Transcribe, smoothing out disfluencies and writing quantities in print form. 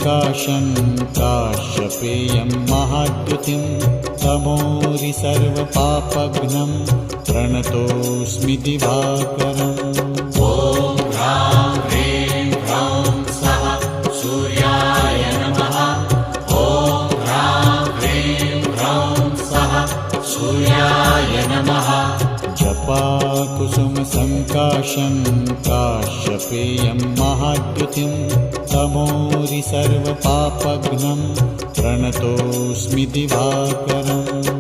सङ्काशं काश्यपेयं महाद्युतिं तमोरि सर्वपापघ्नं प्रणतोऽस्मि दिवाकरम्। ॐ ह्रां ह्रीं ह्रौं स्वः सूर्याय नमः। ॐ ह्रां ह्रीं ह्रौं स्वः सूर्याय नमः। जपाकुसुमसङ्काशं काश्यपेयं महाद्युतिं तमोरि सर्वपापघ्नं प्रणतोऽस्मि दिवाकरम्।